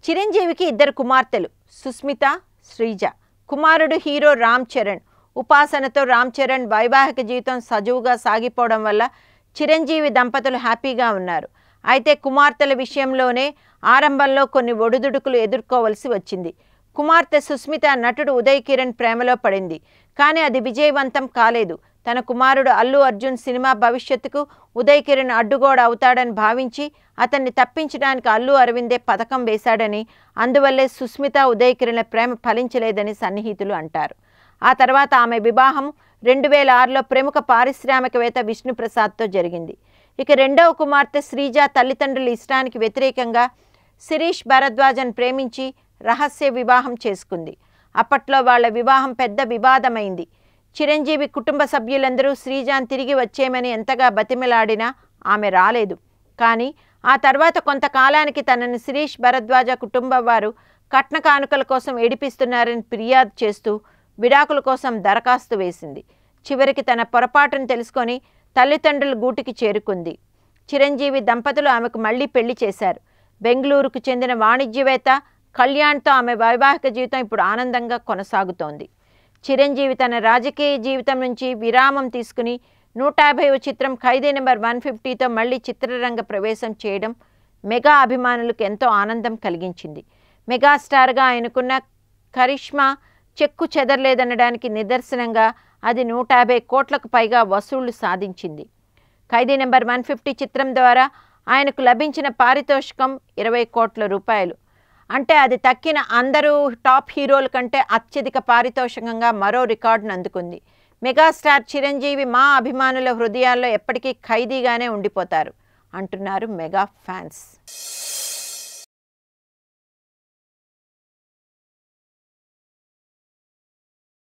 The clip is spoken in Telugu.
చిరంజీవికి ఇద్దరు కుమార్తెలు సుస్మిత, శ్రీజ. కుమారుడు హీరో రామ్ చరణ్. ఉపాసనతో రామ్ చరణ్ వైవాహిక జీవితం సజావుగా సాగిపోవడం వల్ల చిరంజీవి దంపతులు హ్యాపీగా ఉన్నారు. అయితే కుమార్తెల విషయంలోనే ఆరంభంలో కొన్ని ఒడిదుడుకులు ఎదుర్కోవలసి వచ్చింది. కుమార్తె సుస్మిత నటుడు ఉదయ్ కిరణ్ ప్రేమలో పడింది. కానీ అది విజయవంతం కాలేదు. తన కుమారుడు అల్లు అర్జున్ సినిమా భవిష్యత్తుకు ఉదయ్ కిరణ్ అడ్డుగోడ అవుతాడని భావించి అతన్ని తప్పించడానికి అల్లు అరవిందే పథకం వేశాడని, అందువల్లే సుస్మిత ఉదయ్ కిరణ్ల ప్రేమ ఫలించలేదని సన్నిహితులు అంటారు. ఆ తర్వాత ఆమె వివాహం 2006లో ప్రముఖ పారిశ్రామికవేత్త విష్ణుప్రసాద్తో జరిగింది. ఇక రెండవ కుమార్తె శ్రీజ తల్లిదండ్రుల ఇష్టానికి వ్యతిరేకంగా శిరీష్ భరద్వాజన్ ప్రేమించి రహస్య వివాహం చేసుకుంది. అప్పట్లో వాళ్ల వివాహం పెద్ద వివాదమైంది. చిరంజీవి కుటుంబ సభ్యులందరూ శ్రీజాన్ తిరిగి వచ్చేయమని ఎంతగా బతిమిలాడినా ఆమె రాలేదు. కానీ ఆ తర్వాత కొంతకాలానికి తనని శిరీష్ భరద్వాజ కుటుంబం వారు కట్న కానుకల కోసం ఏడిపిస్తున్నారని ఫిర్యాదు చేస్తూ విడాకుల కోసం దరఖాస్తు వేసింది. చివరికి తన పొరపాటును తెలుసుకొని తల్లిదండ్రుల గూటికి చేరుకుంది. చిరంజీవి దంపతులు ఆమెకు మళ్లీ పెళ్లి చేశారు. బెంగళూరుకు చెందిన వాణిజ్యవేత్త కళ్యాణ్తో ఆమె వైవాహిక జీవితం ఇప్పుడు ఆనందంగా కొనసాగుతోంది. చిరంజీవి తన రాజకీయ జీవితం నుంచి విరామం తీసుకుని 150వ చిత్రం ఖైదీ నెంబర్ 150తో మళ్లీ చిత్రరంగ ప్రవేశం చేయడం మెగా అభిమానులకు ఎంతో ఆనందం కలిగించింది. మెగాస్టార్గా ఆయనకున్న కరిష్మా చెక్కు చెదరలేదనడానికి నిదర్శనంగా అది 150 కోట్లకు పైగా వసూళ్లు సాధించింది. ఖైదీ నెంబర్ 150 చిత్రం ద్వారా ఆయనకు లభించిన పారితోషికం 20 కోట్ల రూపాయలు. అంటే అది తక్కిన అందరూ టాప్ హీరోల కంటే అత్యధిక పారితోషికంగా మరో రికార్డును అందుకుంది. మెగాస్టార్ చిరంజీవి మా అభిమానుల హృదయాల్లో ఎప్పటికీ ఖైదీగానే ఉండిపోతారు అంటున్నారు మెగా ఫ్యాన్స్.